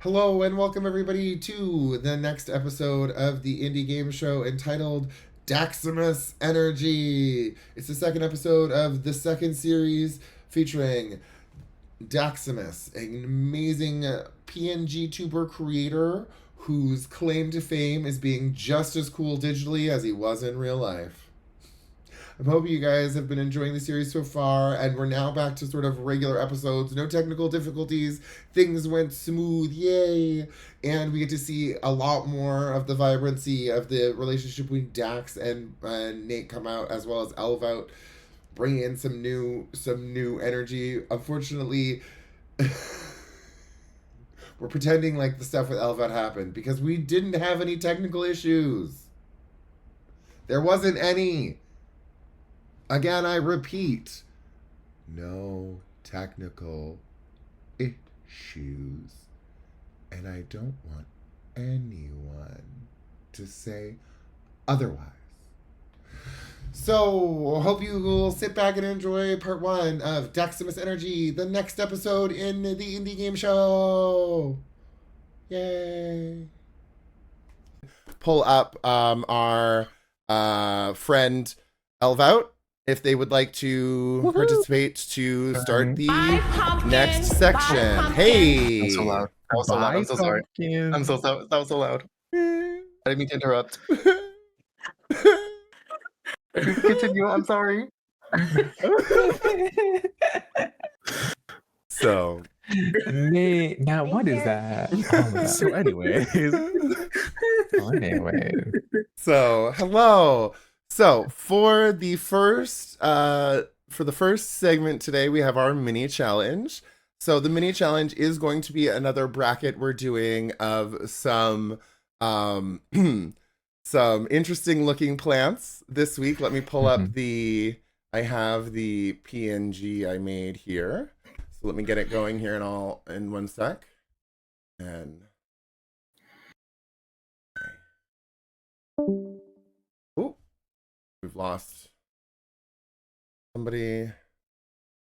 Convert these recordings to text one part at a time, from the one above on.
Hello and welcome everybody to the next episode of the indie game show entitled Daxximus Energy. It's the second episode of the second series featuring Daxximus, an amazing PNG tuber creator whose claim to fame is being just as cool digitally as he was in real life. I'm hoping you guys have been enjoying the series so far, and we're now back to sort of regular episodes. No technical difficulties. Things went smooth. Yay! And we get to see a lot more of the vibrancy of the relationship between Dax and Nate come out, as well as Elvout bring in some new energy. Unfortunately, we're pretending like the stuff with Elvout happened because we didn't have any technical issues. There wasn't any. Again, I repeat, no technical issues. And I don't want anyone to say otherwise. So, hope you will sit back and enjoy part one of Daxximus Energy, the next episode in the indie game show. Yay. Pull up our friend Elvout, if they would like to participate to start the next section. Hey! That was so loud. That was so loud. I'm so sorry. I'm so sorry. That was so loud. I didn't mean to interrupt. Continue. I'm sorry. So, now what is that? So anyways. So hello. So for the first segment today, we have our mini challenge. So the mini challenge is going to be another bracket we're doing of some some interesting looking plants this week. Let me pull up I have the PNG I made here. So let me get it going here in one sec. And oh, we've lost somebody.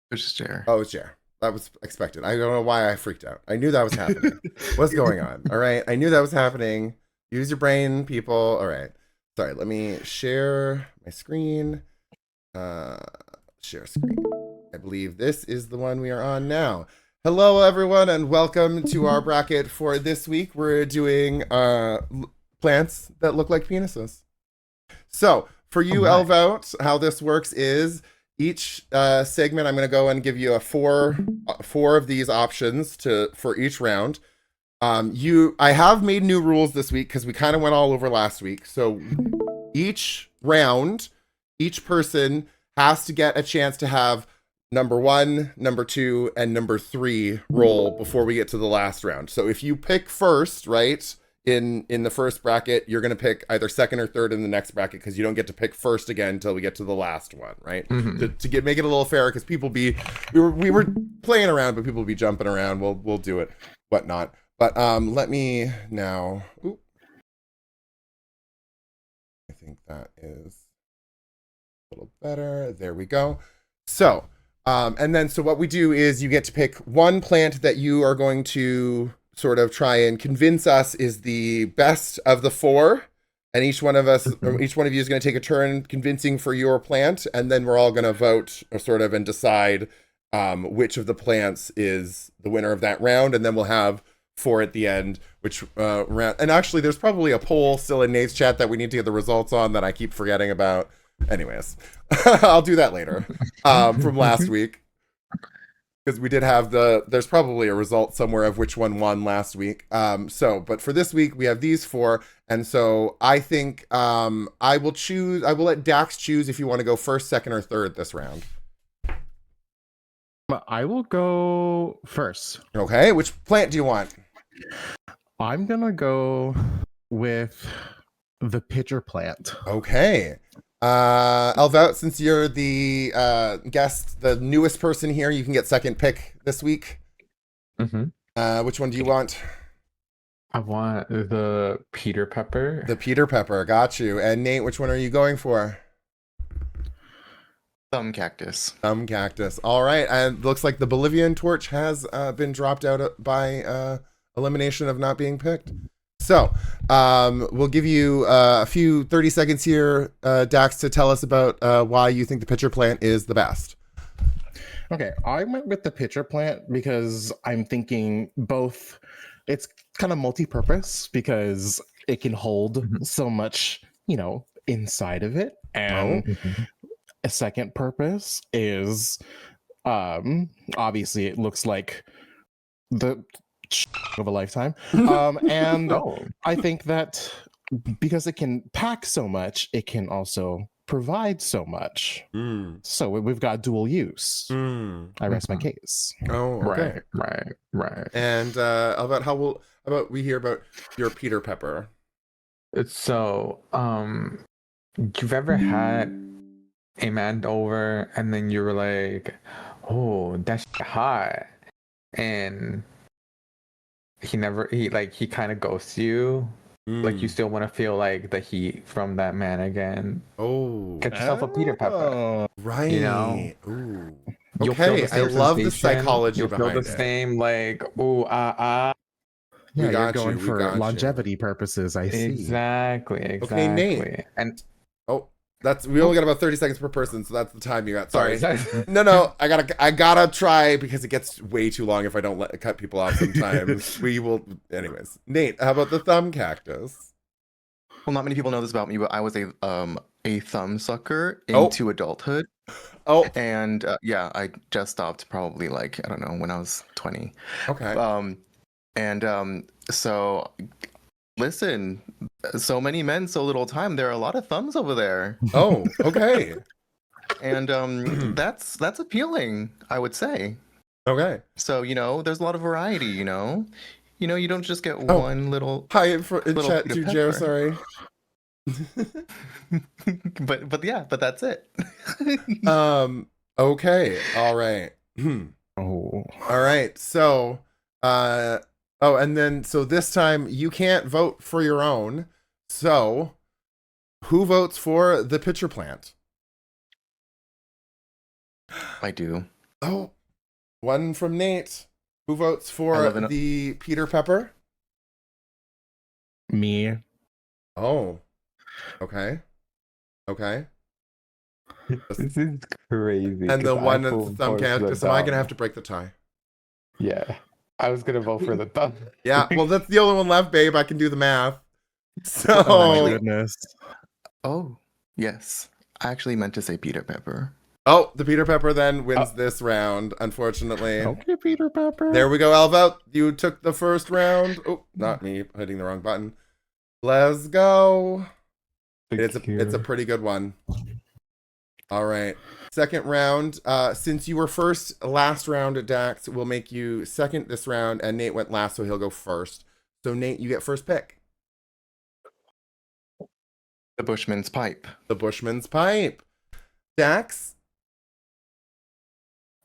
It's just Jer. Oh, it's Jer. That was expected. I don't know why I freaked out. I knew that was happening. What's going on? All right. I knew that was happening. Use your brain, people. All right. Sorry. Let me share my screen. Share screen. I believe this is the one we are on now. Hello, everyone, and welcome to our bracket for this week. We're doing plants that look like penises. So, for you, Elvout, how this works is each segment, I'm going to go and give you four of these options for each round. I have made new rules this week because we kind of went all over last week. So each round, each person has to get a chance to have number 1, number 2, and number 3 roll before we get to the last round. So if you pick first, right, in the first bracket, you're going to pick either second or third in the next bracket because you don't get to pick first again until we get to the last one, right? To make it a little fairer, because we were playing around, but people will be jumping around. We'll do it, whatnot. But let me now. Oop. I think that is a little better. There we go. So, and then so what we do is you get to pick one plant that you are going to sort of try and convince us is the best of the 4, and each one of you is going to take a turn convincing for your plant, and then we're all going to vote and decide which of the plants is the winner of that round, and then we'll have 4 at the end, which round. And actually, there's probably a poll still in Nate's chat that we need to get the results on that I keep forgetting about. Anyways, I'll do that later from last week. Because we did have there's probably a result somewhere of which one won last week. But for this week, we have these 4. And so I think I will let Dax choose if you want to go first, second, or third this round. I will go first. Okay. Which plant do you want? I'm going to go with the pitcher plant. Okay. Elvout, since you're the guest, the newest person here, you can get second pick this week. Which one do you want? I want the Peter Pepper. The Peter Pepper, got you. And Nate, which one are you going for? Thumb cactus. Thumb cactus. All right. And looks like the Bolivian torch has been dropped out by elimination of not being picked. So we'll give you a few 30 seconds here, Dax, to tell us about why you think the pitcher plant is the best. Okay, I went with the pitcher plant because I'm thinking both. It's kind of multi-purpose because it can hold so much, inside of it, and a second purpose is, obviously, it looks like the of a lifetime, and I think that because it can pack so much, it can also provide so much. So we've got dual use. I rest my case. Oh, okay. Right. And about about we hear about your Peter Pepper? So, you've ever had a man over and then you were like, "Oh, that's hot," and he kind of ghosts you. Like you still want to feel like the heat from that man again. Oh, get yourself a Peter Pepper, right? Ooh. Okay, I love the psychology you'll behind feel the it. Same, like Yeah, you're going for longevity you. Purposes. I see. Exactly. Okay, Nate. And we only got about 30 seconds per person, so that's the time you got. Sorry. No, I gotta try because it gets way too long if I don't cut people off sometimes. We will, anyways. Nate, how about the thumb cactus? Well, not many people know this about me, but I was a thumb sucker into adulthood. And I just stopped probably like, I don't know, when I was 20. Okay. So listen, so many men, so little time. There are a lot of thumbs over there. Oh, okay. And that's appealing, I would say. Okay. So there's a lot of variety. You don't just get one little. Hi in chat to Jer. Sorry. but that's it. Okay. All right. All right. So and then so this time you can't vote for your own. So who votes for the pitcher plant? I do. Oh, one from Nate. Who votes for the Peter Pepper? Me. Oh. Okay. This is crazy. And the one that's the thumb cactus. Am I gonna have to break the tie? Yeah. I was gonna vote for the thumb. Yeah, well, that's the only one left, babe. I can do the math. So, oh my goodness. Oh, yes. I actually meant to say Peter Pepper. Oh, the Peter Pepper then wins this round, unfortunately. Okay, Peter Pepper. There we go, Elvout. You took the first round. Oh, not me, hitting the wrong button. Let's go. It's a pretty good one. All right. Second round. Since you were first last round at Dax, we'll make you second this round, and Nate went last, so he'll go first. So Nate, you get first pick. The Bushman's Pipe. The Bushman's Pipe. Dax?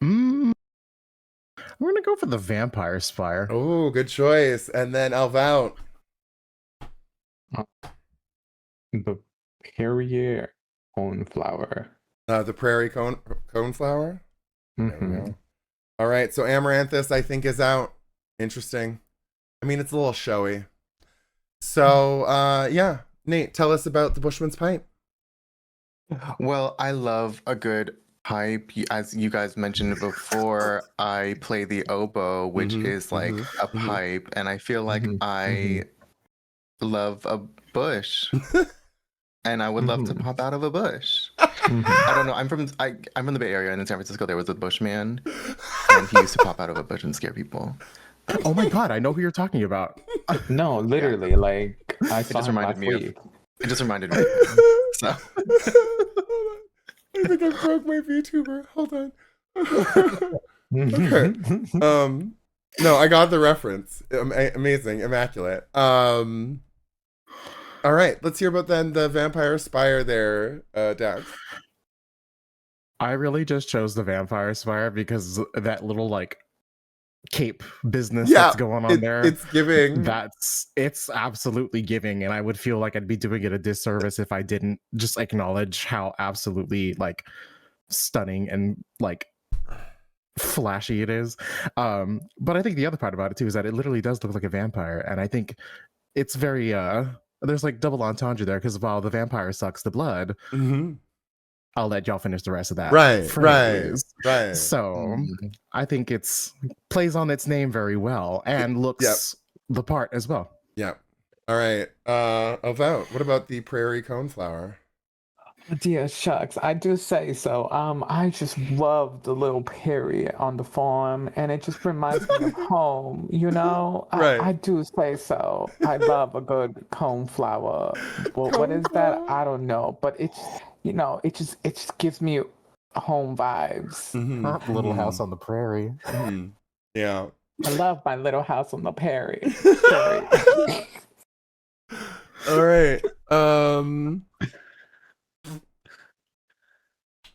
I'm gonna go for the Vampire Spire. Oh, good choice. And then Elvout. The Perrier coneflower. The prairie coneflower. There we go. All right, so Amaranthus, I think, is out. Interesting. I mean, it's a little showy. So, yeah. Nate, tell us about the Bushman's Pipe. Well, I love a good pipe. As you guys mentioned before, I play the oboe, which is like a pipe, and I feel like I love a bush. And I would love to pop out of a bush. I don't know. I'm from the Bay Area, and in San Francisco there was a bushman, and he used to pop out of a bush and scare people. Oh my god, I know who you're talking about. No, literally, like I saw him last week. It just reminded me. So. I think I broke my VTuber. Hold on. Okay. No, I got the reference. Amazing, immaculate. All right, let's hear about then the Vampire Spire there, Dax. I really just chose the Vampire Spire because that little like cape business that's going on there. It's giving. It's absolutely giving, and I would feel like I'd be doing it a disservice if I didn't just acknowledge how absolutely like stunning and like flashy it is. But I think the other part about it too is that it literally does look like a vampire, and I think it's very there's like double entendre there, because while the vampire sucks the blood, I'll let y'all finish the rest of that. Right. So I think it's plays on its name very well and looks the part as well. Yep. All right. Elvout, what about the prairie coneflower? Dear shucks, I do say so. I just love the little period on the farm, and it just reminds me of home. You know, Right. I do say so. I love a good coneflower. Well, what is that? I don't know, but it's it just gives me home vibes. Little house on the prairie. Yeah. I love my little house on the prairie. All right.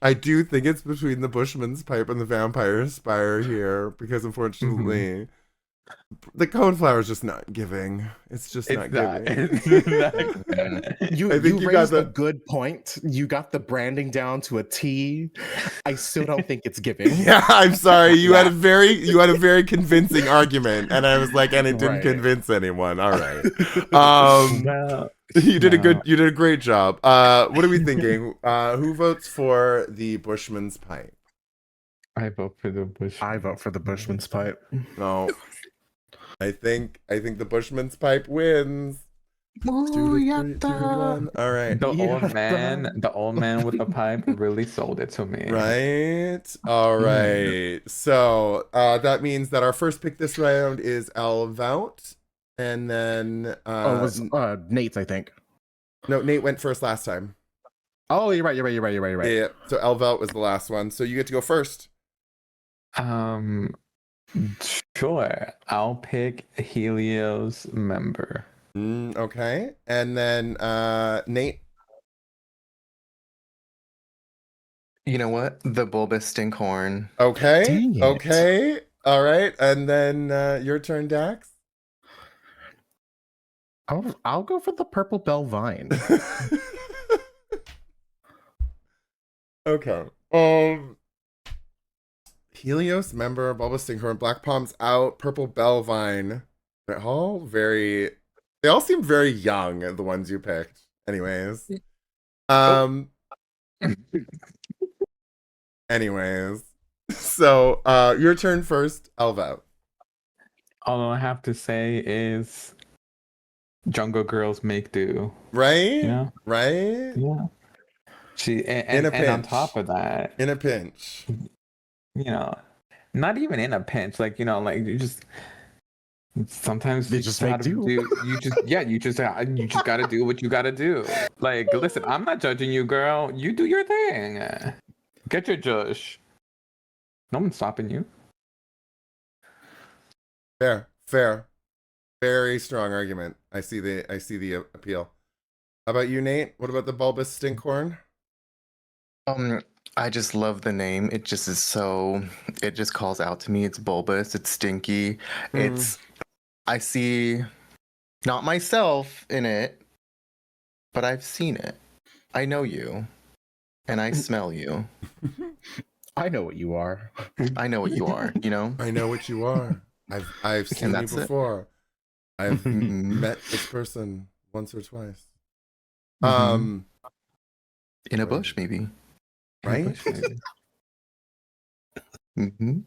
I do think it's between the Bushman's pipe and the vampire spire here, because unfortunately the coneflower is just not giving. It's just not giving. You raised a good point. You got the branding down to a T. I still don't think it's giving. Yeah, I'm sorry. You had a very convincing argument, and I was like, and it didn't convince anyone. All right. You did a great job. What are we thinking? Who votes for the Bushman's pipe? I vote for the Bushman. I vote for the Bushman's pipe. No. I think the Bushman's pipe wins. All right. The old man with the pipe really sold it to me. Right. All right. So that means that our first pick this round is Elvout, and then it was Nate's, I think. No, Nate went first last time. Oh, you're right. Yeah. So Elvout was the last one. So you get to go first. Sure. I'll pick Helios member. Okay. And then Nate. You know what? The bulbous stinkhorn. Okay. Okay. All right. And then your turn, Dax. I'll go for the purple bell vine. Okay. Helios member, bulbous stinkhorn, black palms out, purple bell vine. They all seem very young, the ones you picked. Anyways. Anyways. So your turn first, Elvout. All I have to say is Jungle Girls make do. Right? Yeah. Right? Yeah. And on top of that, in a pinch. Not even in a pinch, like you just sometimes you just gotta do. You just gotta do what you gotta do. Like, listen, I'm not judging you, girl. You do your thing. Get your judge. No one's stopping you. Fair. Very strong argument. I see the appeal. How about you, Nate? What about the bulbous stinkhorn? I just love the name. It just calls out to me. It's bulbous, it's stinky. I see not myself in it, but I've seen it. I know you. And I smell you. I know what you are. I know what you are, I know what you are. I've seen you before. I've met this person once or twice. In a bush, maybe. Right? And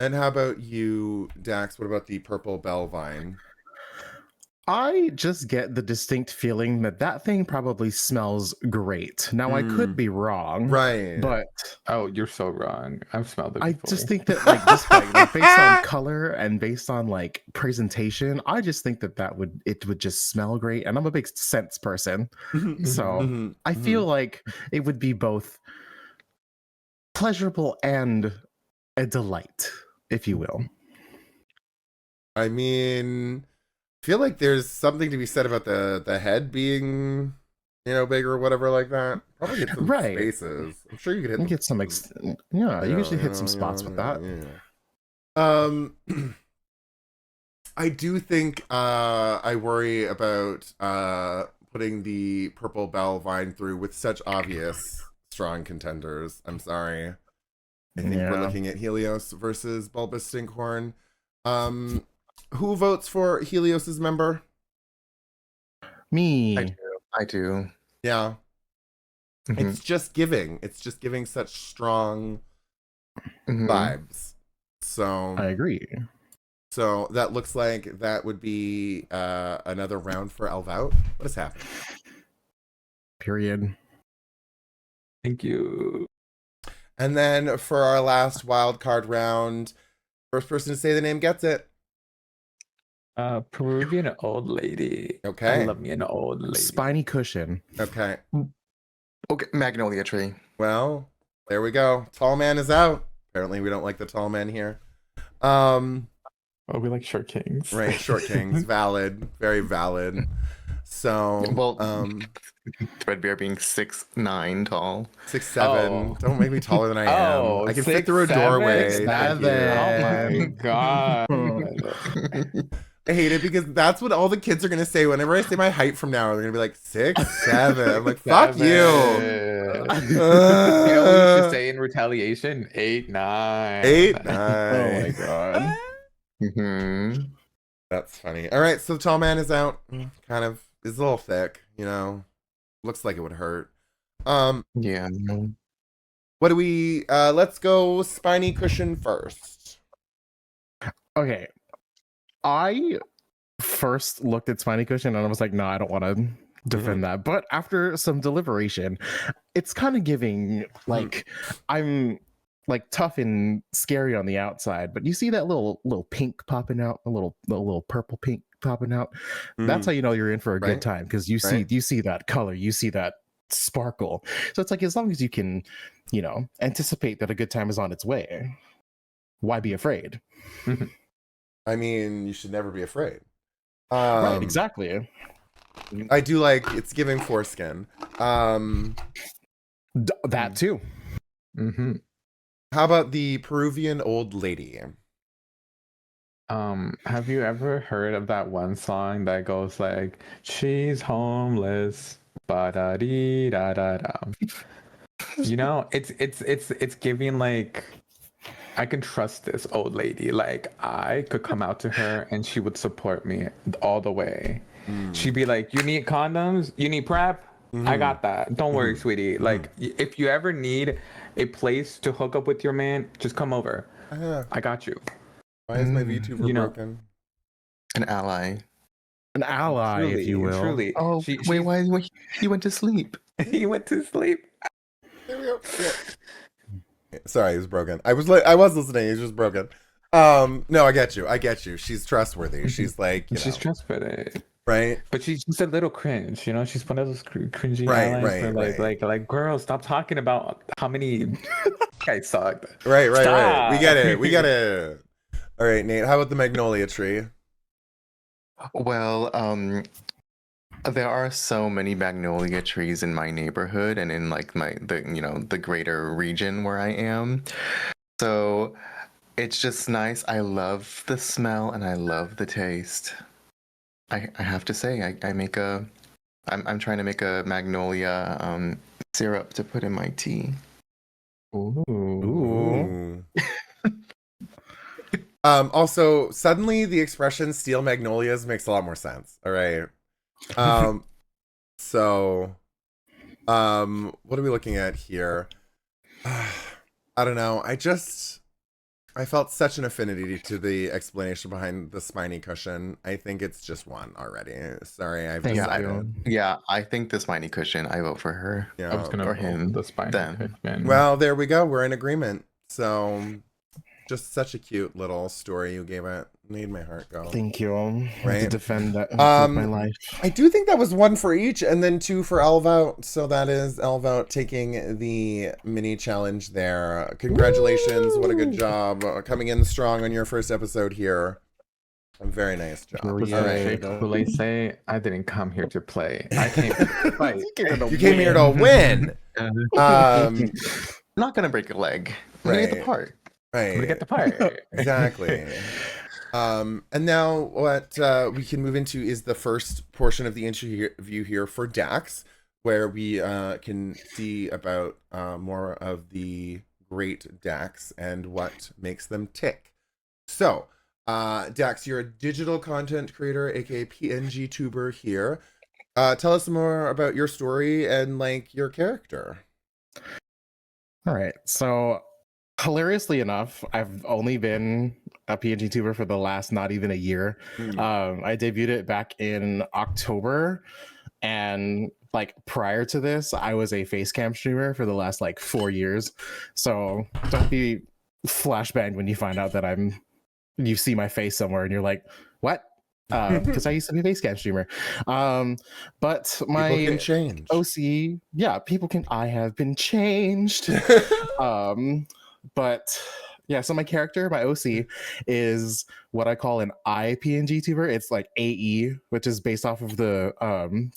how about you, Dax? What about the purple bell vine? I just get the distinct feeling that thing probably smells great. Now, I could be wrong. Right. But... Oh, you're so wrong. I've smelled it before. I just think that, just based on color and based on, presentation, I just think that it would just smell great. And I'm a big scents person. So I feel like it would be both pleasurable and a delight, if you will. I mean... I feel like there's something to be said about the head being, bigger or whatever like that. Probably get some spaces. I'm sure you could hit some. You usually hit some spots with that. I do think I worry about putting the purple bell vine through with such obvious strong contenders. I'm sorry. I think we're looking at Helios versus Bulbous Stinkhorn. Who votes for Helios's member? Me. I do. Yeah. Mhm. It's just giving. It's just giving such strong vibes. So I agree. So that looks like that would be another round for Elvout. What has happened? Period. Thank you. And then for our last wild card round, first person to say the name gets it. Peruvian old lady. Okay. I love me an old lady. Spiny cushion. Okay. Okay, Magnolia Tree. Well, there we go. Tall man is out. Apparently we don't like the tall man here. Oh, we like short kings. Right, short kings. Valid. Very valid. So, Well, Threadbare being 6'9" tall. 6'7". Oh. Don't make me taller than I am. Oh, I can fit through a doorway. 6'7". Thank you. Oh my god. I hate it because that's what all the kids are gonna say whenever I say my height from now. They're gonna be like 6'7". I'm like, fuck you. You know what you should say in retaliation? 8'9". 8'9". Oh my god. That's funny. All right, so the tall man is out. Kind of is a little thick, you know. Looks like it would hurt. Yeah. What do we? Let's go spiny cushion first. Okay. I first looked at Spiny Cushion and I was like, no, I don't want to defend that. But after some deliberation, it's kind of giving like I'm like tough and scary on the outside, but you see that little pink popping out, a little purple pink popping out. That's how you know you're in for a good time, because you see that color, you see that sparkle. So it's like, as long as you can, you know, anticipate that a good time is on its way, why be afraid? I mean, you should never be afraid. Right, exactly. I do like it's giving foreskin. That too. How about the Peruvian old lady? Have you ever heard of that one song that goes like, she's homeless, ba-da-dee-da-da-da? You know, it's giving like, I can trust this old lady. Like, I could come out to her and she would support me all the way. She'd be like, you need condoms? You need PrEP? I got that. Don't worry, sweetie. Like, if you ever need a place to hook up with your man, just come over. I got you. Why is my VTuber broken? An ally. An ally, Truly, if you will. Truly. Oh, wait, he went to sleep. He went to sleep. There we go. Yeah. Sorry, it was broken. I was listening. It was just broken. No, I get you. She's trustworthy. She's like, she's trustworthy, right? But she's a little cringe. You know, she's one of those cringy Right. like, girl, stop talking about how many guys sucked. Right. We get it. All right, Nate. How about the magnolia tree? Well, there are so many magnolia trees in my neighborhood and in like the greater region where I am. So it's just nice. I love the smell and I love the taste. I have to say, I'm trying to make a magnolia syrup to put in my tea. Ooh. Also, suddenly the expression "steal magnolias" makes a lot more sense. All right. So, what are we looking at here? I don't know. I felt such an affinity to the explanation behind the spiny cushion. I think it's just one already. Sorry, I've decided. I think the spiny cushion. I vote for her. Yeah, I was gonna vote him. the spiny cushion. Well, there we go. We're in agreement. So, just such a cute little story you gave it. Made my heart go. Thank you. Right. To defend that with my life. I do think that was one for each, and then two for Elvout. So that is Elvout taking the mini challenge there. Congratulations! Woo! What a good job coming in strong on your first episode here. A very nice job. All Yeah. right. Will they say I didn't come here to play? I came here to fight. You came here to win. I'm not gonna break a leg. I'm gonna get the Right. part. Right. We get the part. Exactly. And now what we can move into is the first portion of the interview here for Dax, where we can see about more of the great Dax and what makes them tick. So, Dax, you're a digital content creator, aka PNG tuber here. Tell us more about your story and like your character. All right. So, hilariously enough, I've only been a PNG tuber for the last not even a year. I debuted it back in October, and like prior to this, I was a face cam streamer for the last like 4 years. So don't be flashbanged when you find out that you see my face somewhere and you're like, what? Because I used to be a face cam streamer. But my People can change. OC, yeah, people can. I have been changed. But yeah, so my character, my OC, is what I call an IPNG tuber. It's like AE, which is based off of the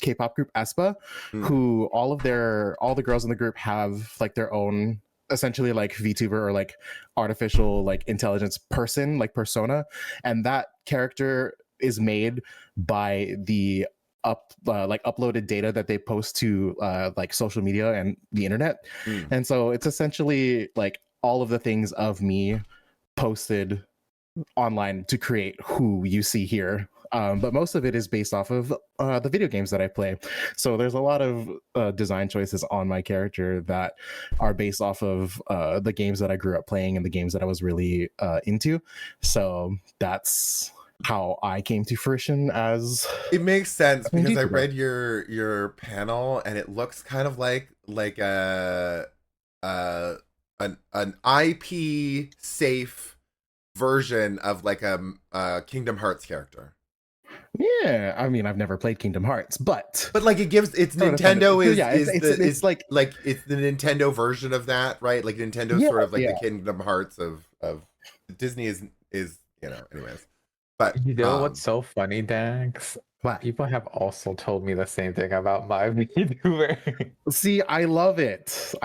K-pop group aespa, who all the girls in the group have like their own essentially like VTuber or like artificial like intelligence person, like persona, and that character is made by the uploaded data that they post to like social media and the internet. And so it's essentially like all of the things of me posted online to create who you see here. But most of it is based off of the video games that I play. So there's a lot of design choices on my character that are based off of the games that I grew up playing and the games that I was really into. So that's how I came to fruition as. It makes sense because I read your panel and it looks kind of like an IP safe version of like a Kingdom Hearts character. Yeah, I mean, I've never played Kingdom Hearts, but like it gives it's Nintendo is yeah, it's like it's the Nintendo version of that, right? Like Nintendo's sort of like the Kingdom Hearts of Disney is you know, anyways. But you know what's so funny, Dax? What? People have also told me the same thing about my VTuber. See, I love it.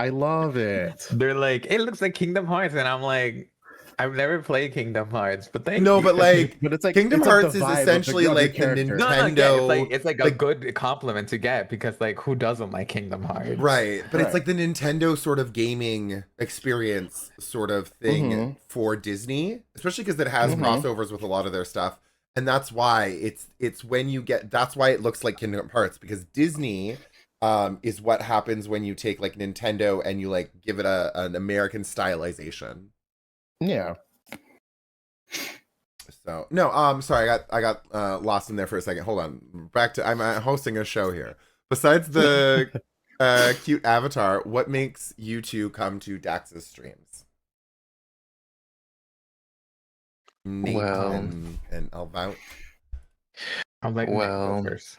They're like, it looks like Kingdom Hearts, and I'm like, I've never played Kingdom Hearts, but thank you. but like, but it's like Kingdom it's Hearts like is essentially like the Nintendo. No, it's like a good compliment to get because like who doesn't like Kingdom Hearts, right? But it's like the Nintendo sort of gaming experience sort of thing for Disney, especially because it has crossovers with a lot of their stuff, and that's why it's when you get that's why it looks like Kingdom Hearts, because Disney is what happens when you take like Nintendo and you like give it an American stylization. Yeah. So no, sorry, I got lost in there for a second. Hold on, back to I'm hosting a show here. Besides the cute avatar, what makes you two come to Dax's streams? Nate and Elvout. I'll let Nate go first.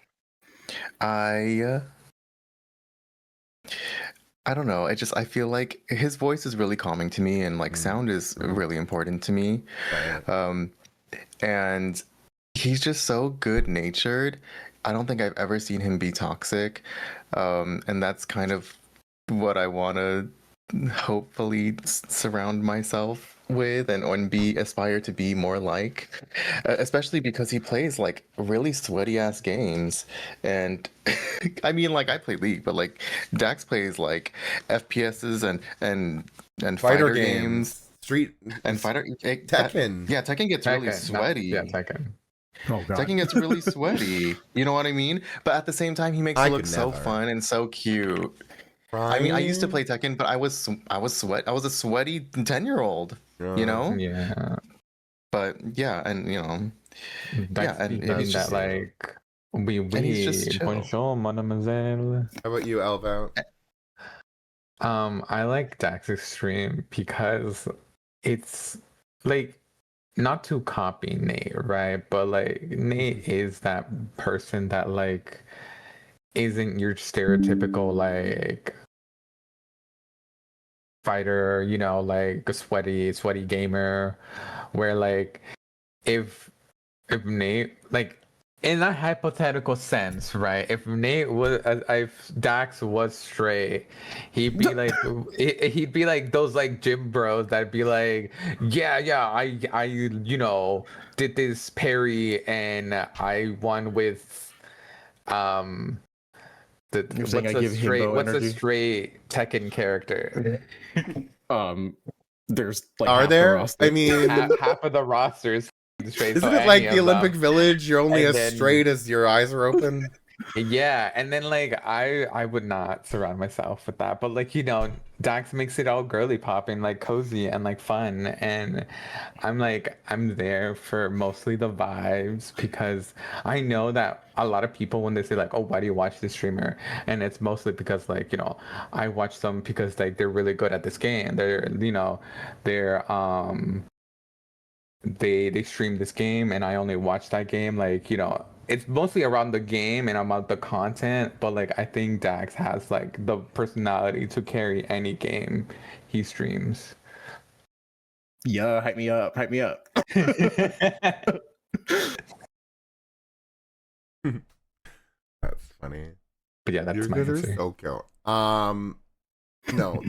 I don't know. I feel like his voice is really calming to me, and like sound is really important to me. Right. And he's just so good natured. I don't think I've ever seen him be toxic. And that's kind of what I want to hopefully surround myself with and aspire to be more like, especially because he plays like really sweaty ass games. And I mean, like, I play League, but like Dax plays like FPSs and fighter games, Street and fighter Tekken. Tekken gets really sweaty. Tekken. Oh god. Tekken gets really sweaty. You know what I mean? But at the same time, he makes it look so fun and so cute. I mean, I used to play Tekken, but I was a sweaty 10-year-old, you know? Yeah. But yeah, and you know, and that like he's just chill. Bonjour, mademoiselle. How about you, Elvout? I like Dax's stream because it's like not to copy Nate, right? But like Nate is that person that like isn't your stereotypical like fighter, you know, like a sweaty gamer, where like if Nate, like in a hypothetical sense, right? If Nate was, if Dax was straight, he'd be like those like gym bros that'd be like, yeah, I you know did this parry and I won with what's a straight Tekken character? there's like Are half the there? roster. I mean, half of the rosters straight. isn't So it like any the of Olympic them. Village? You're only And as then- straight as your eyes are open. Yeah, and then like I would not surround myself with that, but like Dax makes it all girly pop and like cozy and like fun, and I'm there for mostly the vibes because I know that a lot of people when they say like, oh, why do you watch this streamer, and it's mostly because like I watch them because like they're really good at this game, they're they stream this game and I only watch that game, like it's mostly around the game and about the content, but like I think Dax has like the personality to carry any game he streams. Yeah, hype me up, hype me up. That's funny. But yeah, that's Your my guys are answer. so cute. No,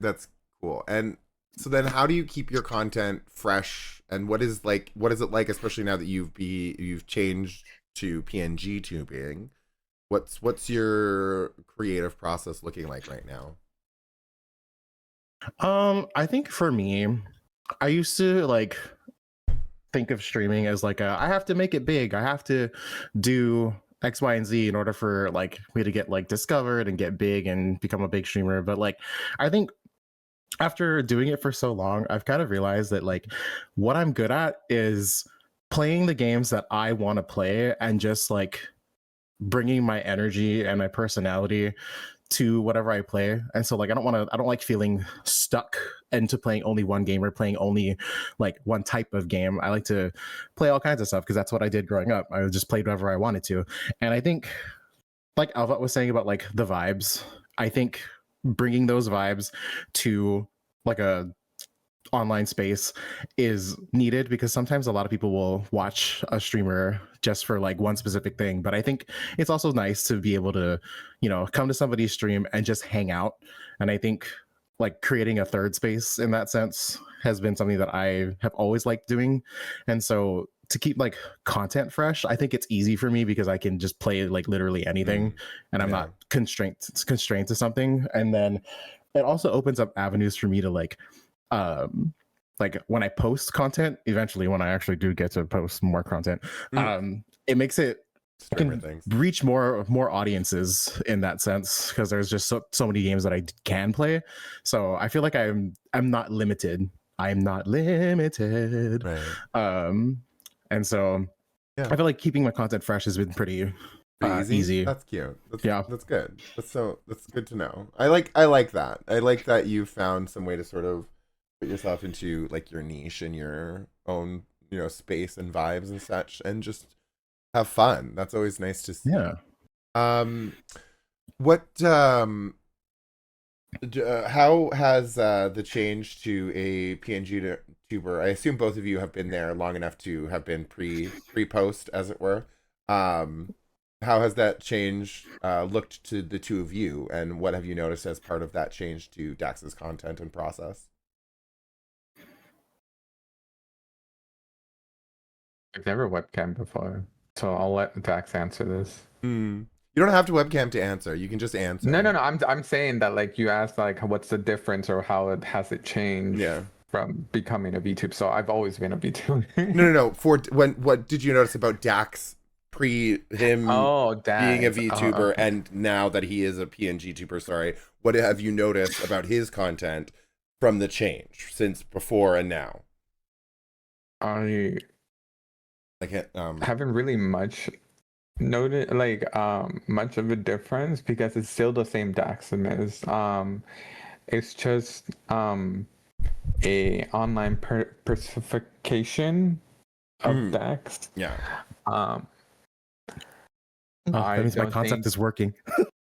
that's cool. And so then, how do you keep your content fresh? And what is it like, especially now that you've changed to PNG tubing? What's your creative process looking like right now? I think for me, I used to like think of streaming as like I have to make it big. I have to do X, Y, and Z in order for like me to get like discovered and get big and become a big streamer. But like I think after doing it for so long, I've kind of realized that like what I'm good at is playing the games that I want to play and just like bringing my energy and my personality to whatever I play. And so like I don't like feeling stuck into playing only one game or playing only like one type of game. I like to play all kinds of stuff because that's what I did growing up. I just played whatever I wanted to. And I think like Elvout was saying about like the vibes, I think bringing those vibes to like a online space is needed because sometimes a lot of people will watch a streamer just for like one specific thing, but I think it's also nice to be able to come to somebody's stream and just hang out. And I think like creating a third space in that sense has been something that I have always liked doing. And so to keep like content fresh, I think it's easy for me because I can just play like literally anything and I'm not constrained to something. And then it also opens up avenues for me to like when I post content, eventually when I actually do get to post more content, it makes it reach more audiences in that sense because there's just so many games that I can play. So I feel like I'm not limited. I'm not limited. Right. And so I feel like keeping my content fresh has been pretty easy. That's cute. That's good. That's good to know. I like that. I like that you found some way to sort of put yourself into like your niche and your own space and vibes and such, and just have fun. That's always nice to see. What how has the change to a PNG tuber? I assume both of you have been there long enough to have been pre-post, as it were. How has that change looked to the two of you, and what have you noticed as part of that change to Dax's content and process? I've never webcam before, so I'll let Dax answer this. You don't have to webcam to answer. You can just answer. No. I'm saying that like you asked like what's the difference or how it has changed from becoming a VTuber. So I've always been a VTuber. No. What did you notice about Dax pre him being a VTuber and now that he is a PNG tuber? Sorry, what have you noticed about his content from the change since before and now? I haven't really noted much of a difference because it's still the same Daxximusss. It's just a online personification of Dax. That means my concept is working.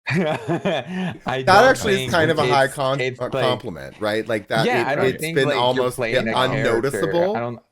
That actually is kind of a high compliment, right? Like that. Yeah, it's been almost unnoticeable.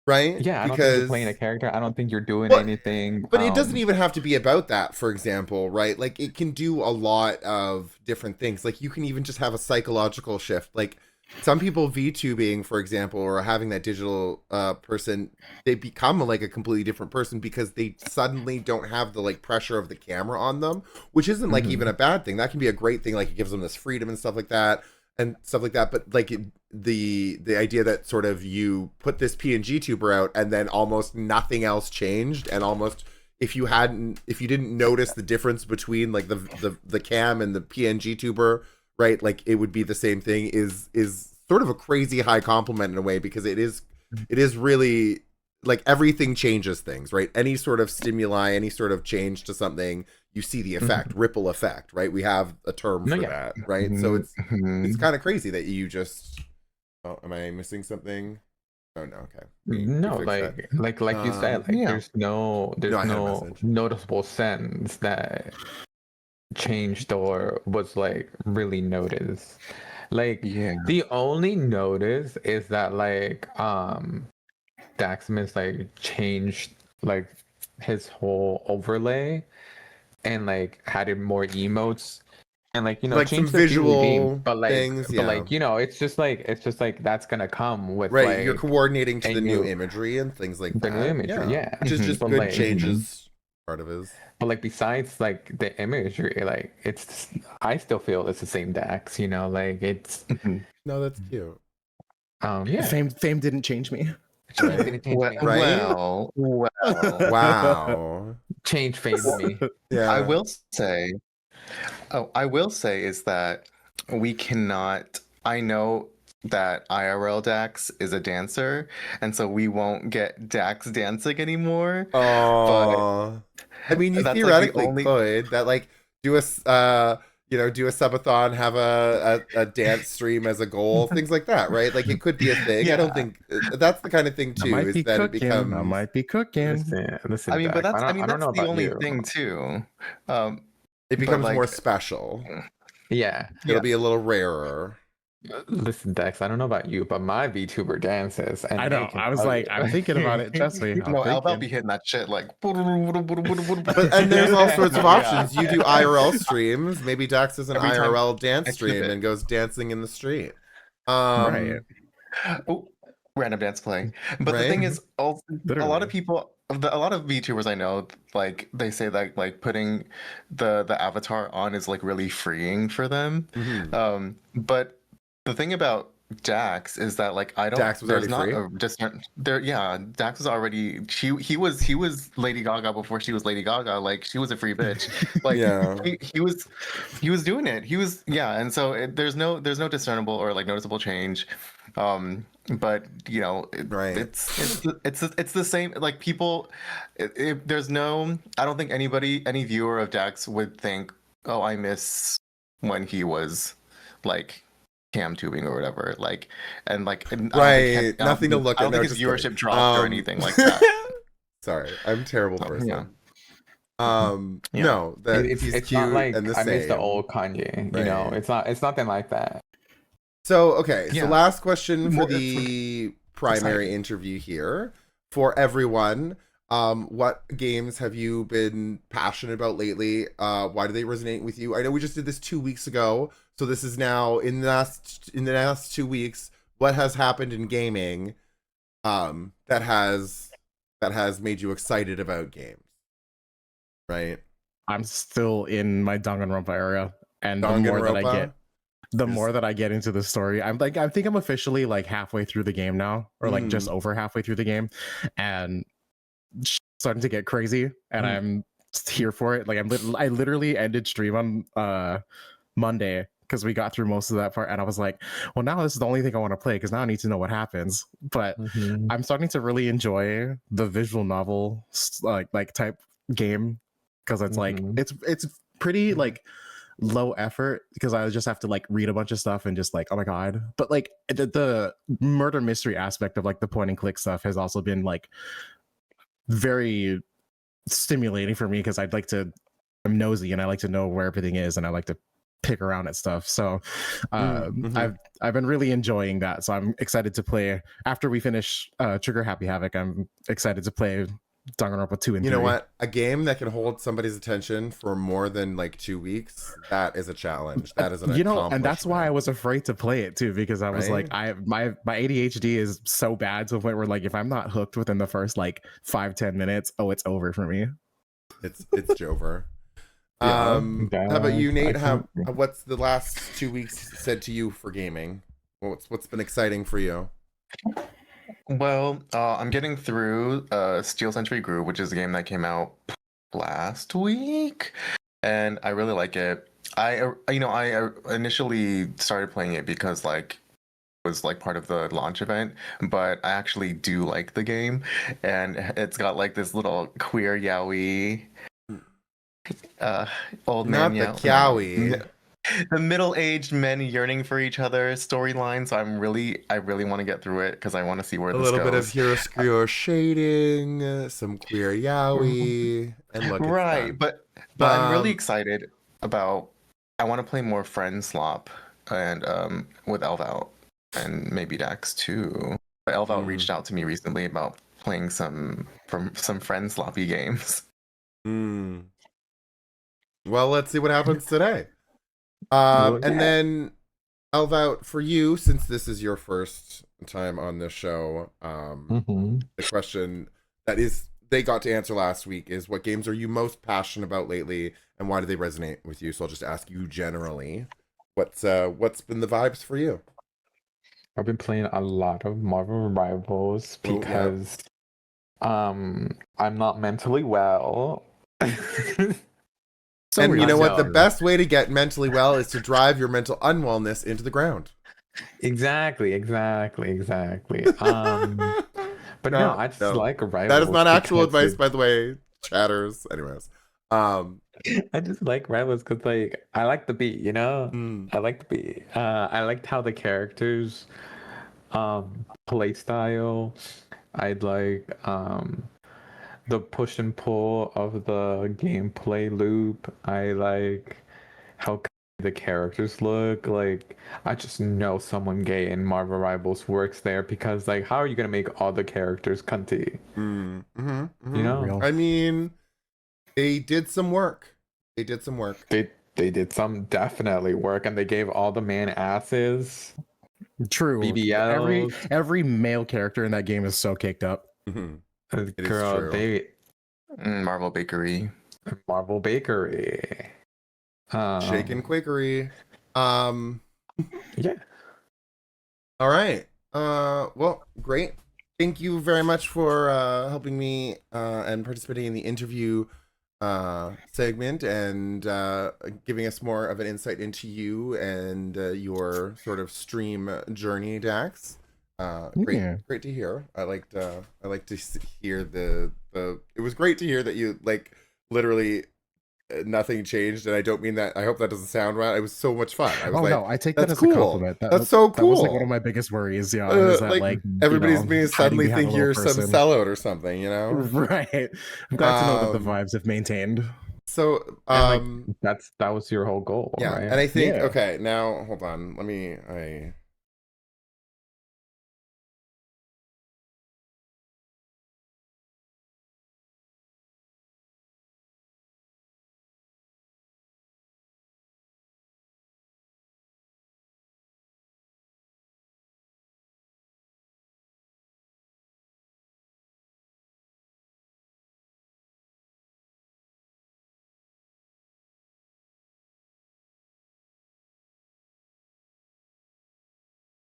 Right? Yeah, I don't think you're playing a character. I don't think you're doing anything. But it doesn't even have to be about that, for example, right? Like it can do a lot of different things. Like you can even just have a psychological shift. Like some people VTubing, for example, or having that digital person, they become like a completely different person because they suddenly don't have the like pressure of the camera on them, which isn't like even a bad thing. That can be a great thing. Like it gives them this freedom and stuff like that. and stuff like that. But like the idea that sort of you put this PNG tuber out and then almost nothing else changed, and almost if you didn't notice the difference between like the cam and the PNG tuber, right? Like it would be the same thing is sort of a crazy high compliment in a way, because it is really like everything changes things, right? Any sort of stimuli, any sort of change to something, you see the effect, ripple effect, right? We have a term for that, right? So it's kind of crazy that you just, oh, am I missing something? Oh no, okay. No, like you said, like there's no noticeable sense that changed or was like really noticed. Like the only notice is that like Daxximusss like changed like his whole overlay and like added more emotes and like, you know, like some changed a few visual themes, but like things, but like, you know, it's just like that's gonna come with right, like you're coordinating to the new new imagery and things like the that. new imagery, Which is just But good like, changes. Part of his. But like besides like the imagery, like it's I still feel it's the same Dax, you know, like it's No, that's cute. yeah. Fame didn't change me. Right? Well, Wow. Change fame me. Yeah. I will say is that we cannot. I know that IRL Dax is a dancer, and so we won't get Dax dancing anymore. Oh, I mean, you that's, like, the theoretically only- could that like do a do a subathon, have a dance stream as a goal, things like that, right? Like it could be a thing. I don't think that's the kind of thing too. Is that it becomes? I might be cooking. Listen, I mean, but Dax, that's I don't know the about only you. thing too. It becomes like- more special. Yeah. It'll be a little rarer. Listen, Dex, I don't know about you, but my VTuber dances. And I know. I was like, I'm thinking about it. Trust me. No, Elvout be hitting that shit like. And there's all sorts of options. You do IRL streams. Maybe Dax does an Every time IRL dance I stream flip it. and goes dancing in the street. Right. Oh, random dance play. But the thing is, a lot Literally. of people, a lot of VTubers I know, like they say that like putting the avatar on is like really freeing for them. But the thing about Dax is that like I don't. Dax was there's already not free? a discern there. Yeah, Dax was already. He was Lady Gaga before she was Lady Gaga. Like she was a free bitch. Like he was doing it. He was and so there's no discernible or like noticeable change. But you know, it's the same. Like people, there's no. I don't think any viewer of Dax would think, oh, I miss when he was like cam tubing or whatever, like and like nothing to look at. I don't think his viewership dropped or anything like that. Sorry, I'm a terrible person. Yeah. No, that it's he's it's cute not like and the I miss the same. old Kanye. You know, it's nothing like that. So okay, so Yeah. last question for More- the primary interview here for everyone. What games have you been passionate about lately? Why do they resonate with you? I know we just did this 2 weeks ago, so this is now in the last 2 weeks. What has happened in gaming, that has made you excited about games? Right. I'm still in my Danganronpa area, and the more that I get into the story, I think I'm officially like halfway through the game now, or like just over halfway through the game, and starting to get crazy, and I'm here for it. Like I literally ended stream on Monday because we got through most of that part, and I was like, well, now this is the only thing I want to play because now I need to know what happens. But I'm starting to really enjoy the visual novel like type game, because it's like it's pretty like low effort, because I just have to like read a bunch of stuff and just like, oh my god. But like the murder mystery aspect of like the point and click stuff has also been like very stimulating for me, because I'm nosy and I like to know where everything is, and I like to pick around at stuff. So I've been really enjoying that. So I'm excited to play after we finish Trigger Happy Havoc. I'm excited to play Danganronpa 2 and 3. You know what? A game that can hold somebody's attention for more than like 2 weeks, that is a challenge. That is an accomplishment. And that's why I was afraid to play it too, because I was like, my ADHD is so bad to the point where like if I'm not hooked within the first like 5-10 minutes, it's over for me. It's Jover. Yeah. How about you, Nate? Dax, What's the last 2 weeks said to you for gaming? What's been exciting for you? Well, I'm getting through Steel Century Groove, which is a game that came out last week, and I really like it. I initially started playing it because like it was like part of the launch event, but I actually do like the game, and it's got like this little queer yaoi old man Not the Kyowie. the middle-aged men yearning for each other storyline. So I really want to get through it because I want to see where A this little goes. bit of chiaroscuro shading, some queer yaoi, and look, it's Right, done. but I'm really Um, excited about. I want to play more Friend Slop and with Elvout and maybe Dax too. But Elvout reached out to me recently about playing some Friend Sloppy games. Well, let's see what happens today. Well, And yeah. then Elvout, for you, since this is your first time on this show, the question that is they got to answer last week is, what games are you most passionate about lately, and why do they resonate with you? So I'll just ask you generally, what's been the vibes for you? I've been playing a lot of Marvel Rivals Oh, yeah. because I'm not mentally well. So And you know what? The reasonable. best way to get mentally well is to drive your mental unwellness into the ground. Exactly. But no, I just like Rivals. That is not actual because advice, by the way, chatters. Anyways, I just like Rivals because like I like the beat, you know? I like the beat. I liked how the characters play style. I like the push and pull of the gameplay loop. I like how the characters look. Like I just know someone gay in Marvel Rivals works there because like how are you gonna make all the characters cunty? You know? Real. I mean, they did some work. They They did some definitely work, and they gave all the man asses. True. BBLs. Every male character in that game is so caked up. It is Girl, true. they Marvel Bakery. Marvel Bakery. Shake and quakery. Yeah. All right. Well, great. Thank you very much for helping me and participating in the interview segment and giving us more of an insight into you and your sort of stream journey, Dax. Great to hear. I liked to hear the it was great to hear that you like literally nothing changed, and I don't mean that. I hope that doesn't sound right. It was so much fun. I was no, I take that as cool. a compliment. That's so cool. That was like one of my biggest worries. Yeah, is that like everybody's being hiding suddenly behind think a you're little some person. sellout or something, you know? Right. I'm glad to know that the vibes have maintained. So and like that was your whole goal, yeah, right? and I think Yeah. okay, now hold on. Let me